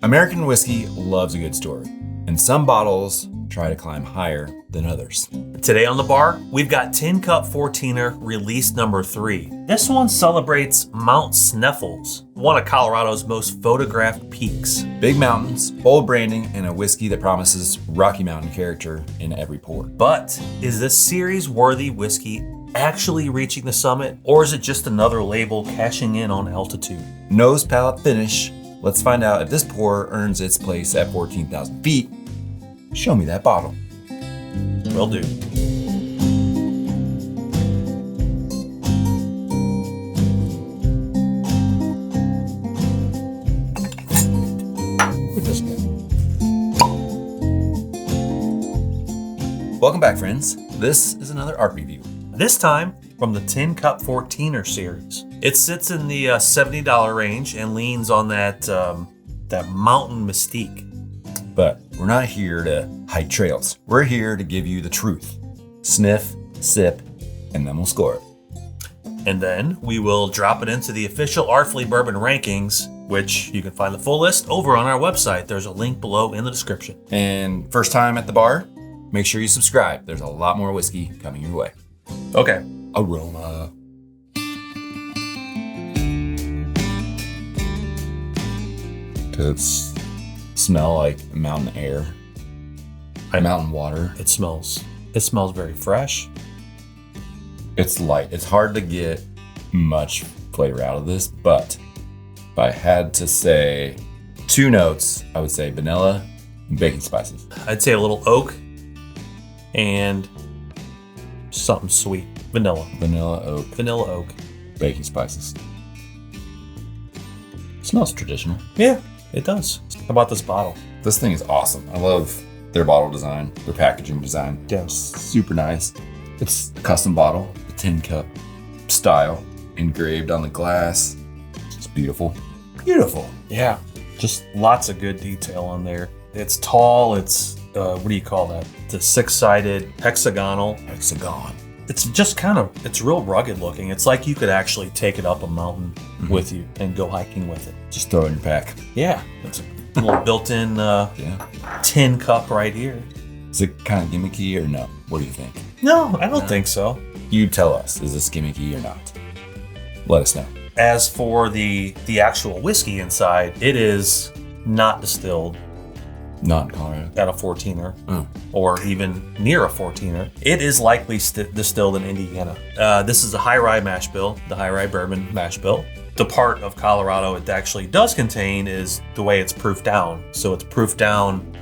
American whiskey loves a good story, and some bottles try to climb higher than others. Today on the bar, we've got Tin Cup 14er release number 3. This one celebrates Mount Sneffels, one of Colorado's most photographed peaks. Big mountains, bold branding, and a whiskey that promises Rocky Mountain character in every pour. But is this series-worthy whiskey actually reaching the summit, or is it just another label cashing in on altitude? Nose, palate, finish. Let's find out if this pour earns its place at 14,000 feet. Show me that bottle. Will do. Look at this guy. Welcome back, friends. This is another art review. This time from the Tin Cup 14er series. It sits in the $70 range and leans on that mountain mystique. But we're not here to hike trails. We're here to give you the truth. Sniff, sip, and then we'll score it. And then we will drop it into the official Artfully Bourbon rankings, which you can find the full list over on our website. There's a link below in the description. And first time at the bar, make sure you subscribe. There's a lot more whiskey coming your way. Okay. Aroma. Does smell like mountain air, mountain water. It smells very fresh. It's light. It's hard to get much flavor out of this, but if I had to say 2 notes, I would say vanilla and baking spices. I'd say a little oak and something sweet. Vanilla. Vanilla oak, baking spices. Smells traditional. Yeah, it does. How about this bottle? This thing is awesome. I love their bottle design, their packaging design. Yeah. Super nice. It's a custom bottle, the tin cup style, engraved on the glass. It's beautiful. Beautiful. Yeah. Just lots of good detail on there. It's tall. It's, what do you call that? The 6-sided hexagonal. Hexagon. It's just it's real rugged looking. It's like you could actually take it up a mountain with you and go hiking with it. Just throw it in your pack. Yeah. It's a little built-in tin cup right here. Is it kind of gimmicky or no? What do you think? No, I don't think so. You tell us, is this gimmicky or not? Let us know. As for the actual whiskey inside, it is not distilled. Not in Colorado. At a 14er or even near a 14er. It is likely distilled in Indiana. This is a high-rye mash bill, the high-rye bourbon mash bill. The part of Colorado it actually does contain is the way it's proofed down. So it's proofed down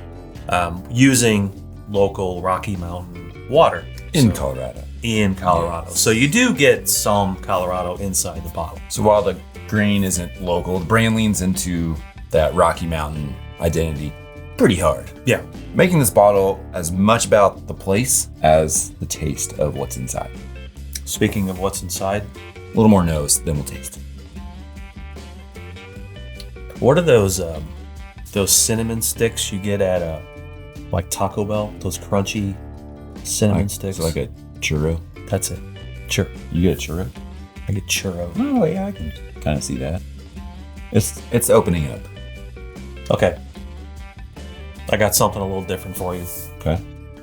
using local Rocky Mountain water. In Colorado. In Colorado. Yes. So you do get some Colorado inside the bottle. So while the grain isn't local, the brand leans into that Rocky Mountain identity pretty hard. Yeah. Making this bottle as much about the place as the taste of what's inside. Speaking of what's inside, A little more nose, then we'll taste. what are those cinnamon sticks you get at like Taco Bell? Those crunchy cinnamon sticks. So like a churro. That's it. Sure. You get a churro? I get churro. Oh yeah, I can kind of see that. It's opening up. Okay. I got something a little different for you. Okay.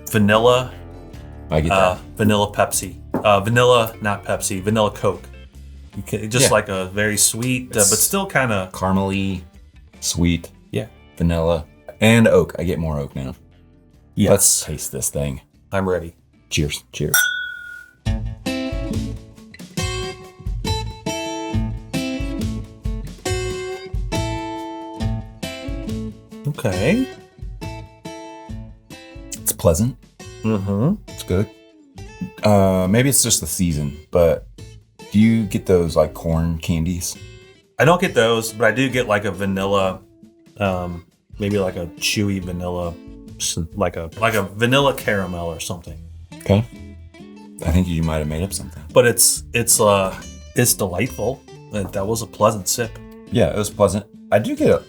Vanilla. I get that. Vanilla Pepsi. Vanilla, not Pepsi. Vanilla Coke. Just like a very sweet, but still kind of Caramely, sweet. Yeah. Vanilla and oak. I get more oak now. Yes. Let's taste this thing. I'm ready. Cheers. Cheers. Okay. It's pleasant. Mm-hmm. It's good. Maybe it's just the season, but do you get those like corn candies? I don't get those, but I do get like a vanilla, maybe like a chewy vanilla, like a vanilla caramel or something. Okay. I think you might have made up something. But it's delightful. That was a pleasant sip. Yeah, it was pleasant. I do get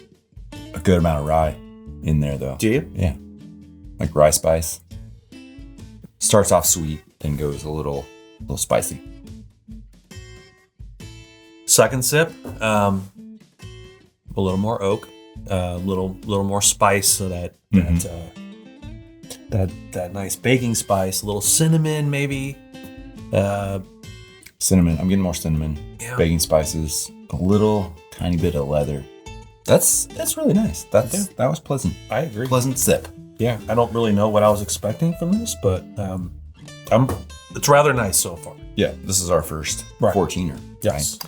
a good amount of rye in there though. Do you? Yeah. Like rye spice. Starts off sweet, then goes a little spicy. Second sip, a little more oak little more spice, so that that nice baking spice, a little cinnamon maybe. Cinnamon. I'm getting more cinnamon. Yeah. Baking spices. A little tiny bit of leather. That's really nice. That was pleasant. I agree. Pleasant sip. Yeah, I don't really know what I was expecting from this, but it's rather nice so far. Yeah, this is our first Right. 14er. Yes.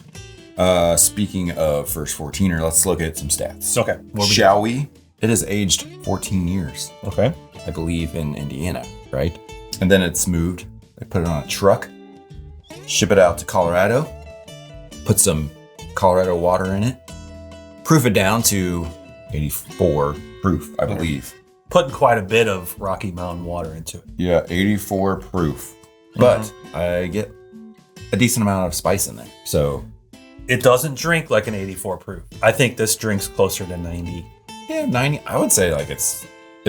Right? Speaking of first 14er, let's look at some stats. Okay. Shall we? It has aged 14 years, Okay. I believe, in Indiana, right? And then it's moved. They put it on a truck, ship it out to Colorado, put some Colorado water in it, proof it down to 84 proof, I believe. Putting quite a bit of Rocky Mountain water into it. Yeah, 84 proof. But I get a decent amount of spice in there. So It doesn't drink like an 84 proof. I think this drinks closer to 90. yeah, 90. I would say like it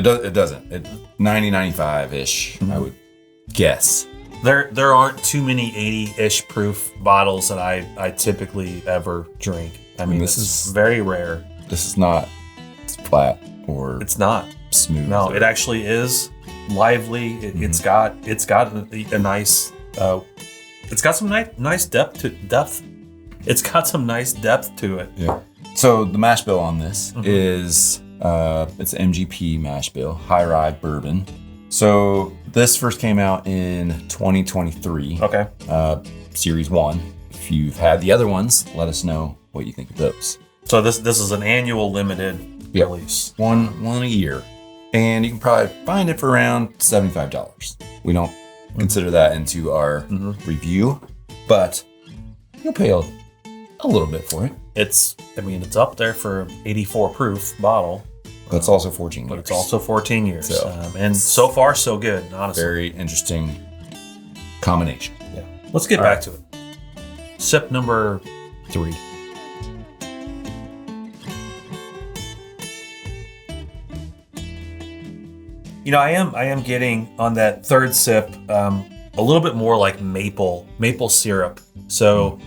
doesn't. 90, 95-ish, I would guess. There aren't too many 80-ish proof bottles that I typically ever drink. I mean, this this is is- very rare. This is not flat or It's not. smooth. No, it actually is lively. It's got a nice. It's got some nice depth. It's got some nice depth to it. Yeah. So the mash bill on this is it's MGP mash bill, high-rye bourbon. So this first came out in 2023. Okay. Series 1. If you've had the other ones, let us know what you think of those. So this is an annual limited Yep. release. One a year. And you can probably find it for around $75. We don't consider that into our review, but you'll pay a little bit for it. It's up there for 84 proof bottle, But it's also 14 but years. it's also 14 years. So- And so far so good, honestly. Very interesting combination. Yeah. Let's get All back right. to it. Sip number 3. You know, I am getting on that third sip a little bit more like maple syrup. So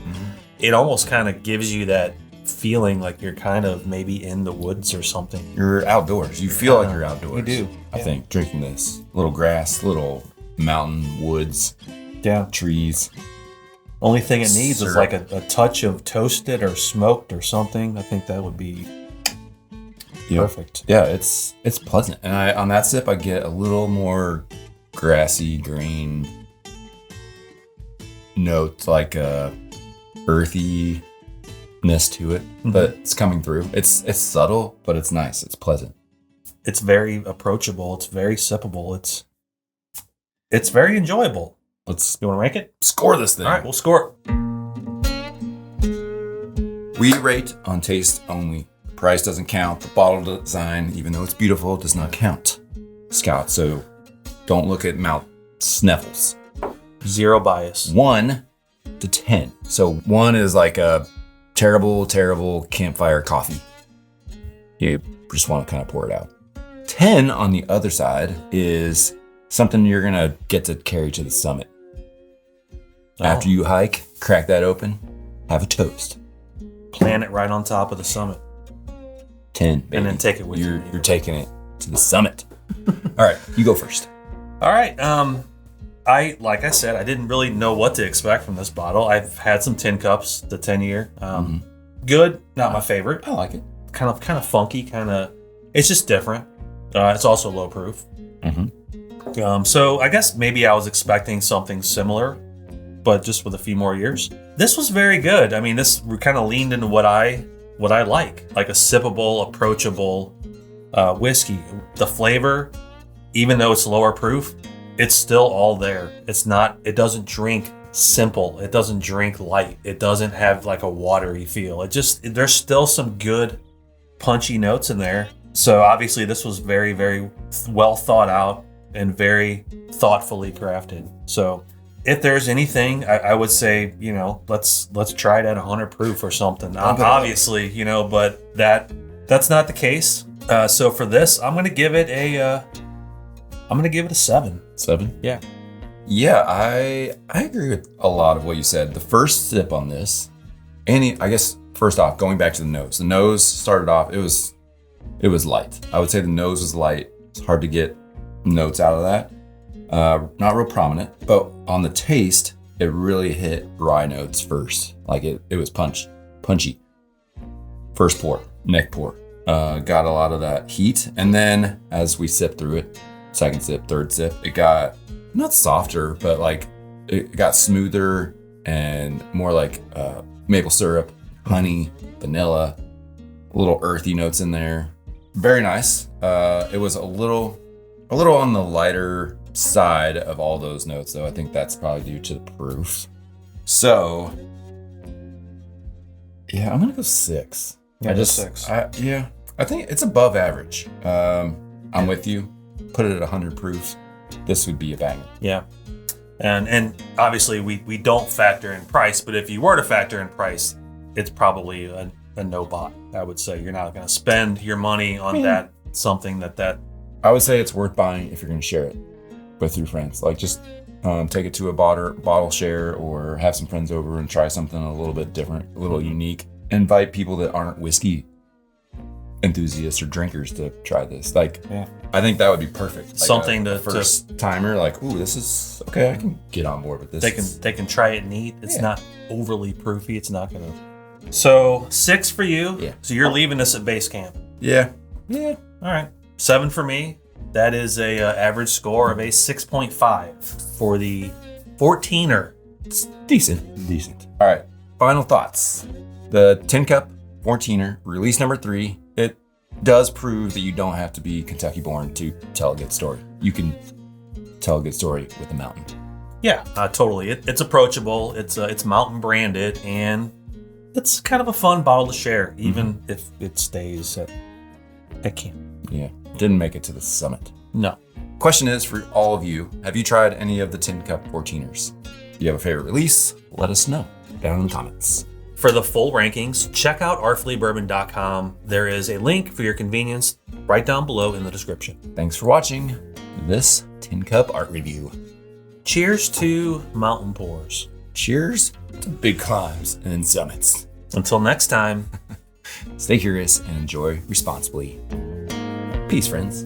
it almost kind of gives you that feeling like you're kind of maybe in the woods or something. You're outdoors. You feel like you're outdoors. You do. I Yeah. think drinking this. Little grass, little mountain, woods, Yeah. trees. Only thing it needs is Syrup. like a touch of toasted or smoked or something. I think that would be perfect. Yeah, it's pleasant. And on that sip, I get a little more grassy green note, like a earthiness to it, but it's coming through. It's subtle, but it's nice. It's pleasant. It's very approachable. It's very sippable. It's very enjoyable. Let's You want to rank it? score this thing. All right, we'll score it. We rate on taste only. The price doesn't count. The bottle design, even though it's beautiful, does not count. Scott, so don't look at mouth sniffles. 0 bias. 1 to 10. So 1 is like a terrible, terrible campfire coffee. You just want to kind of pour it out. 10 on the other side is something you're going to get to carry to the summit. After you hike, crack that open, have a toast. Plant it right on top of the summit. 10, baby. And then take it with you. You're taking it to the summit. All right, you go first. All right. Like I said, I didn't really know what to expect from this bottle. I've had some tin cups, the 10-year. Good, not my favorite. I like it. Kind of funky, it's just different. It's also low proof. So I guess maybe I was expecting something similar, but just with a few more years. This was very good. I mean, this kind of leaned into what I like a sippable, approachable whiskey. The flavor, even though it's lower proof, it's still all there. It doesn't drink simple. It doesn't drink light. It doesn't have like a watery feel. There's still some good punchy notes in there. So obviously this was very, very well thought out and very thoughtfully crafted. So if there's anything, I would say, let's try it at 100 proof or something. Obviously, but that's not the case. So for this, I'm gonna give it a 7. 7? Yeah. Yeah, I agree with a lot of what you said. The first sip on this, I guess first off, going back to the nose. The nose started off, it was it was light. I would say the nose was light. It's hard to get notes out of that. Not real prominent, but on the taste, it really hit rye notes first. Like it was punchy. First pour, neck pour. Got a lot of that heat. And then as we sip through it, second sip, third sip, it got not softer, but like it got smoother and more like maple syrup, honey, vanilla, little earthy notes in there. Very nice. It was a little on the lighter side of all those notes, though. I think that's probably due to the proof. So, yeah, I'm gonna go 6. Yeah, 6. I think it's above average. I'm with you. Put it at 100 proof. This would be a banger. Yeah. And obviously we don't factor in price, but if you were to factor in price, it's probably a no bot. I would say you're not going to spend your money on that something that. I would say it's worth buying if you're going to share it with your friends. Like just take it to a bottle share or have some friends over and try something a little bit different, a little unique. Invite people that aren't whiskey enthusiasts or drinkers to try this. Like, I think that would be perfect. Like something to first timer, like, ooh, this is okay. I can get on board with this. They can try it neat. It's not overly proofy. It's not gonna. So 6 for you. Yeah. So you're leaving us at base camp. Yeah. All right. 7 for me. That is a average score of a 6.5 for the 14er. It's decent. All right. Final thoughts. The Tin Cup 14er, release number 3. It does prove that you don't have to be Kentucky born to tell a good story. You can tell a good story with a mountain. Yeah, totally. It's approachable. It's mountain branded, and it's kind of a fun bottle to share, even if it stays at camp. Yeah, didn't make it to the summit. No. Question is for all of you: have you tried any of the Tin Cup 14ers? If you have a favorite release, let us know down in the comments. For the full rankings, check out artfullybourbon.com. There is a link for your convenience right down below in the description. Thanks for watching this Tin Cup art review. Cheers to mountain pours. Cheers to big climbs and summits. Until next time, stay curious and enjoy responsibly. Peace, friends.